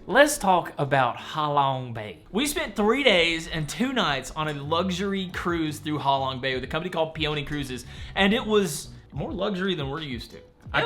let's talk about Ha Long Bay. We spent 3 days and 2 nights on a luxury cruise through Ha Long Bay with a company called Peony Cruises, and it was more luxury than we're used to. I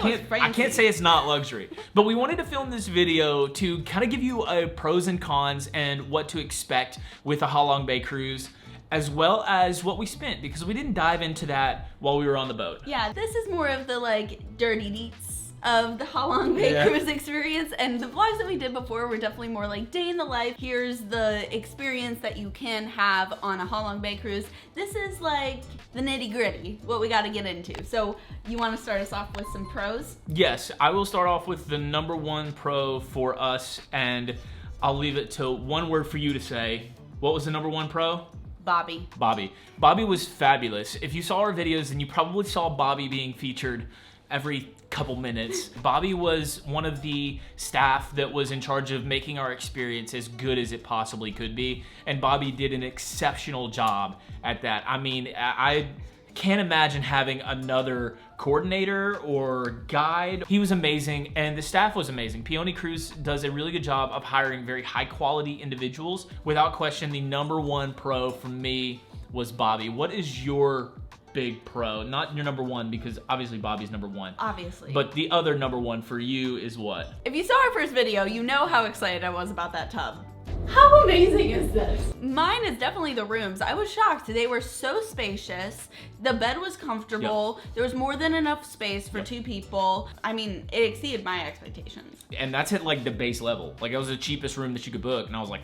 can't say it's not luxury, but we wanted to film this video to kind of give you a pros and cons and what to expect with a Ha Long Bay cruise, as well as what we spent, because we didn't dive into that while we were on the boat. Yeah, this is more of the like dirty deets of the Ha Long Bay cruise experience, and the vlogs that we did before were definitely more like day in the life. Here's the experience that you can have on a Ha Long Bay cruise. This is like the nitty gritty, what we got to get into. So you want to start us off with some pros? Yes, I will start off with the number one pro for us, and I'll leave it to one word for you to say. What was the number one pro? Bobby. Bobby was fabulous. If you saw our videos, then you probably saw Bobby being featured every couple minutes. Bobby was one of the staff that was in charge of making our experience as good as it possibly could be, and Bobby did an exceptional job at that. I mean, I can't imagine having another coordinator or guide. He was amazing, and the staff was amazing. Peony Cruise does a really good job of hiring very high quality individuals. Without question, the number one pro for me was Bobby. What is your big pro? Not your number one, because obviously Bobby's number one. Obviously. But the other number one for you is what? If you saw our first video, you know how excited I was about that tub. How amazing is this? Mine is definitely the rooms. I was shocked. They were so spacious. The bed was comfortable. Yep. There was more than enough space for 2 people. I mean, it exceeded my expectations. And that's at like the base level. Like, it was the cheapest room that you could book, and I was like,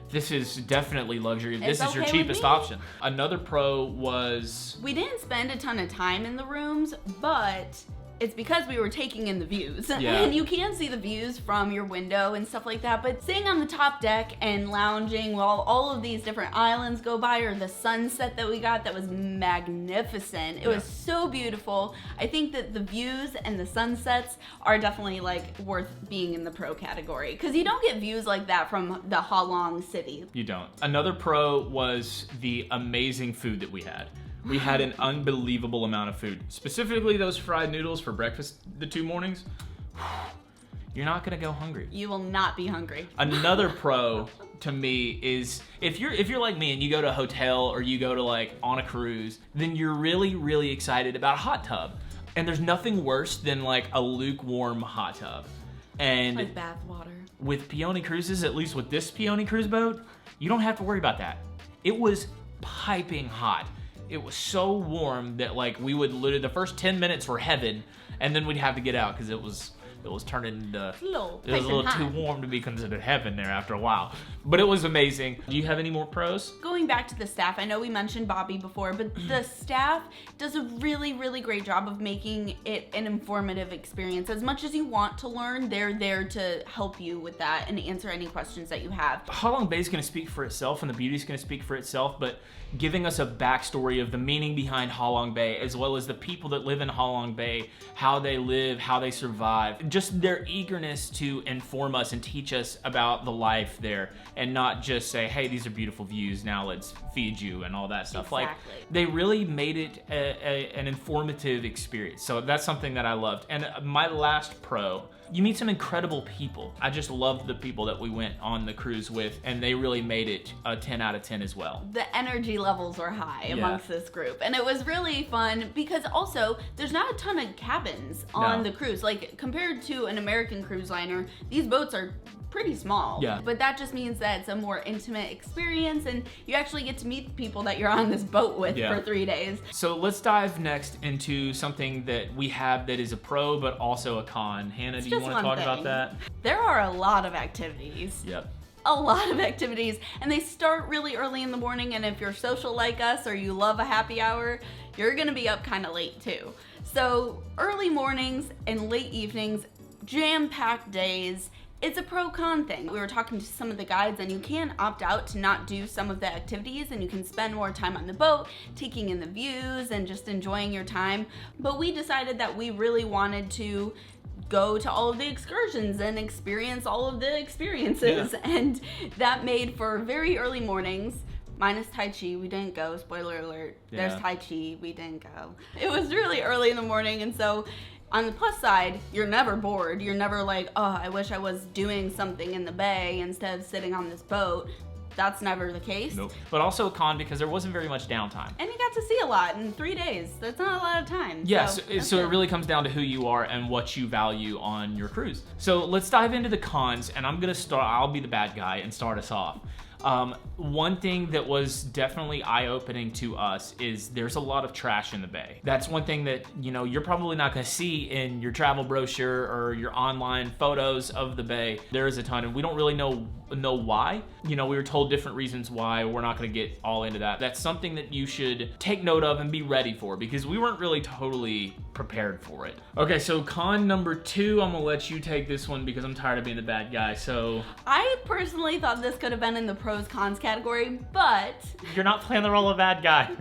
this is definitely luxury. This is your cheapest option. Another pro was... we didn't spend a ton of time in the rooms, but it's because we were taking in the views. Yeah. And you can see the views from your window and stuff like that, but sitting on the top deck and lounging while all of these different islands go by, or the sunset that we got that was magnificent. It was so beautiful. I think that the views and the sunsets are definitely like worth being in the pro category, because you don't get views like that from the Ha Long city. You don't. Another pro was the amazing food that we had. We had an unbelievable amount of food. Specifically those fried noodles for breakfast the 2 mornings. You're not gonna go hungry. You will not be hungry. Another pro to me is if you're like me and you go to a hotel or you go to like on a cruise, then you're really, really excited about a hot tub. And there's nothing worse than like a lukewarm hot tub. And like bath water. With Peony Cruises, at least with this Peony Cruise boat, you don't have to worry about that. It was piping hot. It was so warm that like we would literally, the first 10 minutes were heaven, and then we'd have to get out because it was turning into, it was a little too warm to be considered heaven there after a while. But it was amazing. Do you have any more pros? Going back to the staff, I know we mentioned Bobby before, but the staff does a really, really great job of making it an informative experience. As much as you want to learn, they're there to help you with that and answer any questions that you have. Ha Long Bay is going to speak for itself, and the beauty is going to speak for itself, but giving us a backstory of the meaning behind Ha Long Bay, as well as the people that live in Ha Long Bay, how they live, how they survive, just their eagerness to inform us and teach us about the life there, and not just say, hey, these are beautiful views, now let's feed you and all that stuff. Exactly. Like, they really made it an informative experience. So that's something that I loved. And my last pro, you meet some incredible people. I just loved the people that we went on the cruise with, and they really made it a 10 out of 10 as well. The energy levels were high amongst this group, and it was really fun because also there's not a ton of cabins on the cruise. Like, compared to an American cruise liner, these boats are pretty small. Yeah. But that just means that it's a more intimate experience, and you actually get to meet the people that you're on this boat with for 3 days. So let's dive next into something that we have that is a pro but also a con. Hannah, do you want to talk about that? There are a lot of activities. Yep. A lot of activities, and they start really early in the morning, and if you're social like us or you love a happy hour, you're gonna be up kind of late too. So early mornings and late evenings, jam-packed days, it's a pro-con thing. We were talking to some of the guides, and you can opt out to not do some of the activities, and you can spend more time on the boat, taking in the views and just enjoying your time. But we decided that we really wanted to go to all of the excursions and experience all of the experiences. And that made for very early mornings. Minus Tai Chi, we didn't go, spoiler alert. There's Tai Chi, we didn't go. It was really early in the morning, and so On the plus side, you're never bored. You're never like, oh, I wish I was doing something in the bay instead of sitting on this boat. That's never the case. Nope. But also a con because there wasn't very much downtime. And you got to see a lot in 3 days. That's not a lot of time. Yes, so good. it really comes down to who you are and what you value on your cruise. So let's dive into the cons, and I'm gonna start, I'll be the bad guy and start us off. One thing that was definitely eye-opening to us is there's a lot of trash in the bay. That's one thing that, you know, you're probably not gonna see in your travel brochure or your online photos of the bay. There is a ton, and we don't really know why. You know, we were told different reasons why. We're not gonna get all into that. That's something that you should take note of and be ready for, because we weren't really totally prepared for it. Okay, so con number 2, I'm gonna let you take this one because I'm tired of being the bad guy, so. I personally thought this could have been in the pros cons category, but You're not playing the role of bad guy.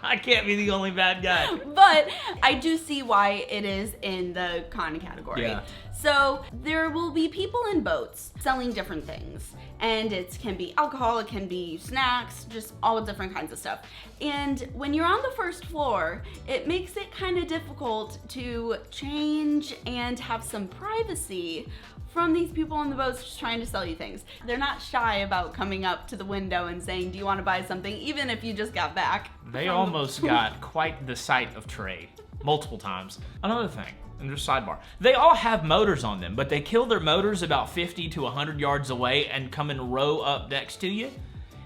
I can't be the only bad guy. but I do see why it is in the con category. Yeah. So there will be people in boats selling different things, and it can be alcohol, it can be snacks, just all different kinds of stuff. And when you're on the first floor, it makes it kind of difficult to change and have some privacy from these people on the boats just trying to sell you things. They're not shy about coming up to the window and saying, do you want to buy something, even if you just got back. They almost got quite the sight of trade multiple times. Another thing, and just sidebar, they all have motors on them, but they kill their motors about 50 to 100 yards away and come and row up next to you,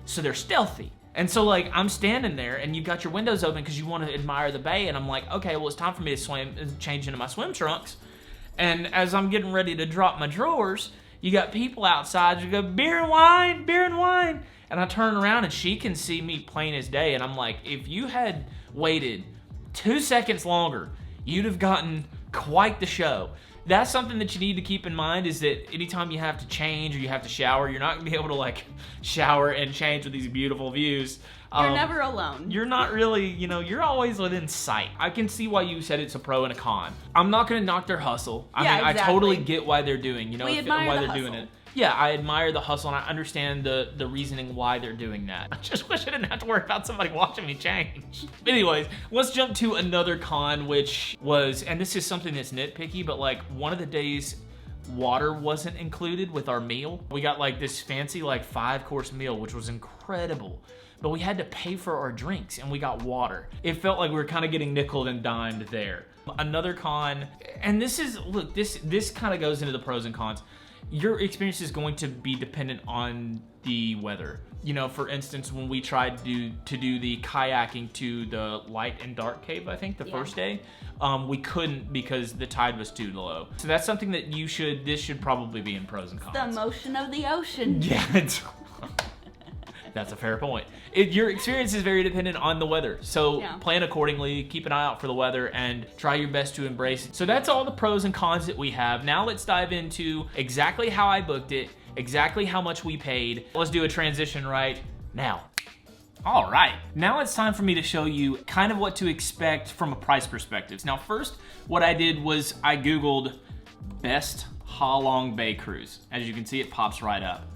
so they're stealthy. And so, like, I'm standing there and you've got your windows open because you want to admire the bay, and I'm like, okay, well, it's time for me to swim, change into my swim trunks. And as I'm getting ready to drop my drawers, you got people outside who go, beer and wine, beer and wine. And I turn around and she can see me plain as day. And I'm like, if you had waited 2 seconds longer, you'd have gotten quite the show. That's something that you need to keep in mind, is that anytime you have to change or you have to shower, you're not gonna be able to like shower and change with these beautiful views. You're never alone. You're not really, you know, you're always within sight. I can see why you said it's a pro and a con. I'm not gonna knock their hustle. I mean, exactly. I totally get why they're doing, you know, We admire why the they're doing hustle. it. Yeah, I admire the hustle and I understand the reasoning why they're doing that. I just wish I didn't have to worry about somebody watching me change. Anyways, let's jump to another con, which was, and this is something that's nitpicky, but like one of the days water wasn't included with our meal. We got like this fancy like 5-course meal, which was incredible. But we had to pay for our drinks and we got water. It felt like we were kind of getting nickeled and dimed there. Another con, and this is, look, this kind of goes into the pros and cons. Your experience is going to be dependent on the weather. You know, for instance, when we tried to do the kayaking to the light and dark cave, I think the first day, we couldn't because the tide was too low. So that's something that this should probably be in pros and cons. The motion of the ocean. Yeah, that's a fair point. Your experience is very dependent on the weather. So plan accordingly, keep an eye out for the weather, and try your best to embrace it. So that's all the pros and cons that we have. Now let's dive into exactly how I booked it, exactly how much we paid. Let's do a transition right now. All right, now it's time for me to show you kind of what to expect from a price perspective. Now first, what I did was I Googled best Ha Long Bay cruise. As you can see, it pops right up.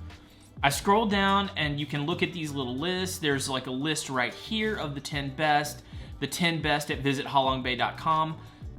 I scroll down and you can look at these little lists. There's like a list right here of the 10 best at visithalongbay.com.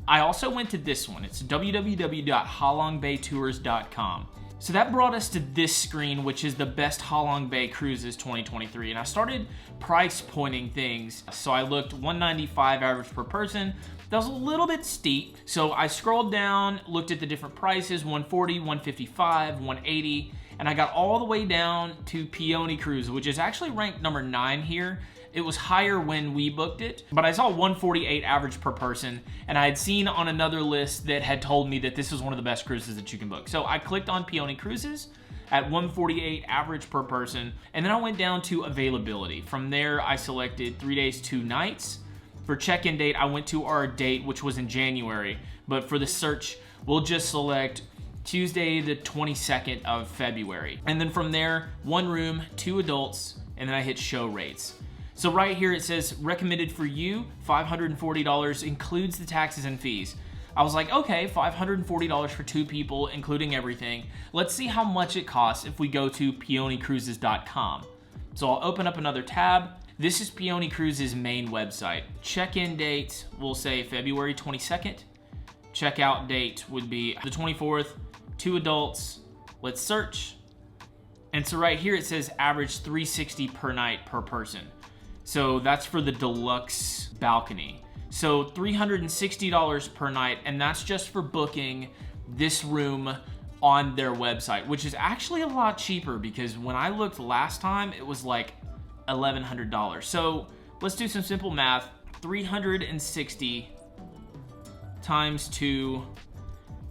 I also went to this one. It's www.halongbaytours.com. So that brought us to this screen, which is the best Ha Long Bay cruises 2023. And I started price pointing things. So I looked $195 average per person. That was a little bit steep. So I scrolled down, looked at the different prices, $140, $155, $180. And I got all the way down to Peony Cruise, which is actually ranked number 9 here. It was higher when we booked it, but I saw $148 average per person, and I had seen on another list that had told me that this was one of the best cruises that you can book. So I clicked on Peony Cruises at $148 average per person, and then I went down to availability. From there, I selected 3 days, 2 nights. For check-in date, I went to our date, which was in January, but for the search, we'll just select Tuesday, the 22nd of February. And then from there, 1 room, 2 adults, and then I hit show rates. So right here it says recommended for you, $540 includes the taxes and fees. I was like, okay, $540 for 2 people, including everything. Let's see how much it costs if we go to peonycruises.com. So I'll open up another tab. This is Peony Cruises' main website. Check-in date, we'll say February 22nd. checkout date would be the 24th, 2 adults. Let's search. And so right here it says average $360 per night per person. So that's for the deluxe balcony. So $360 per night, and that's just for booking this room on their website, which is actually a lot cheaper because when I looked last time, it was like $1,100. So let's do some simple math. 360 times 2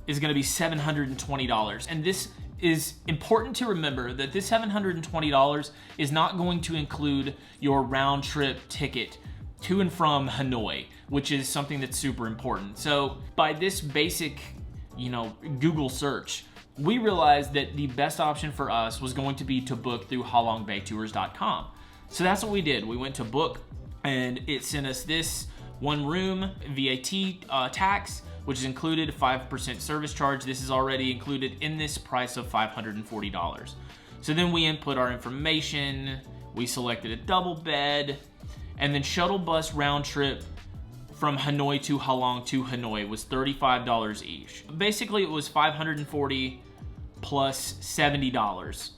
is gonna be $720. And this is important to remember that this $720 is not going to include your round trip ticket to and from Hanoi, which is something that's super important. So by this basic, Google search, we realized that the best option for us was going to be to book through halongbaytours.com. So that's what we did. We went to book and it sent us this one room, VAT tax, which is included, 5% service charge. This is already included in this price of $540. So then we input our information, we selected a double bed, and then shuttle bus round trip from Hanoi to Halong to Hanoi was $35 each. Basically, it was $540 plus $70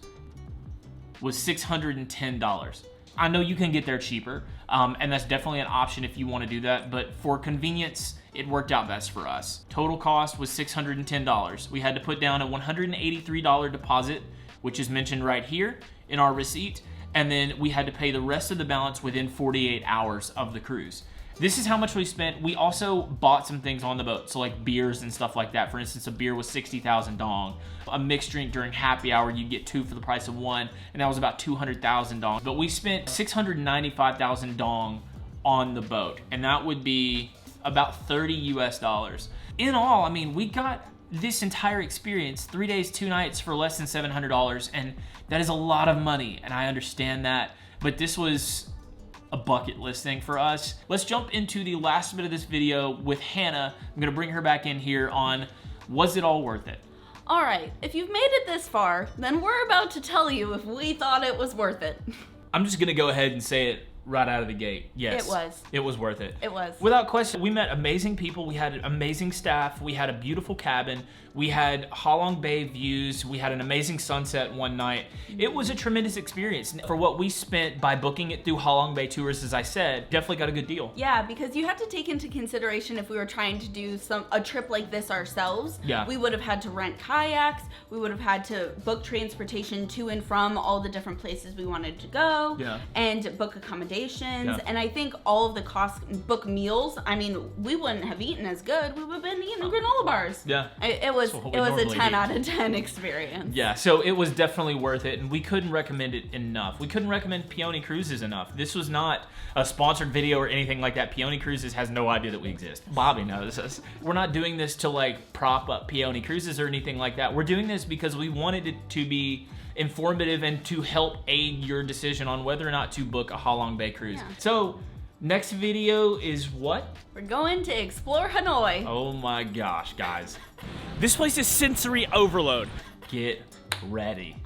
was $610. I know you can get there cheaper, and that's definitely an option if you want to do that, but for convenience, it worked out best for us. Total cost was $610. We had to put down a $183 deposit, which is mentioned right here in our receipt, and then we had to pay the rest of the balance within 48 hours of the cruise. This is how much we spent. We also bought some things on the boat, so like beers and stuff like that. For instance, a beer was 60,000 dong. A mixed drink during happy hour, you'd get 2 for the price of 1, and that was about 200,000 dong. But we spent 695,000 dong on the boat, and that would be about $30 US. In all, I mean, we got this entire experience, 3 days, 2 nights for less than $700, and that is a lot of money, and I understand that, but this was a bucket list thing for us. Let's jump into the last bit of this video with Hannah. I'm gonna bring her back in here on, was it all worth it? All right, if you've made it this far, then we're about to tell you if we thought it was worth it. I'm just gonna go ahead and say it right out of the gate. Yes. It was. It was worth it. It was. Without question, we met amazing people. We had amazing staff. We had a beautiful cabin. We had Halong Bay views. We had an amazing sunset one night. It was a tremendous experience. For what we spent by booking it through Halong Bay Tours, as I said, definitely got a good deal. Yeah, because you have to take into consideration if we were trying to do a trip like this ourselves, we would have had to rent kayaks, we would have had to book transportation to and from all the different places we wanted to go, and book accommodations, and I think all of the costs, book meals, I mean, we wouldn't have eaten as good, we would have been eating granola bars. Yeah. It was a 10 out of 10 experience. Yeah, so it was definitely worth it, and we couldn't recommend it enough. We couldn't recommend Peony Cruises enough. This was not a sponsored video or anything like that. Peony Cruises has no idea that we exist. Bobby knows us. We're not doing this to like prop up Peony Cruises or anything like that. We're doing this because we wanted it to be informative and to help aid your decision on whether or not to book a Halong Bay cruise. Yeah. So next video is what? We're going to explore Hanoi. Oh my gosh, guys. This place is sensory overload. Get ready.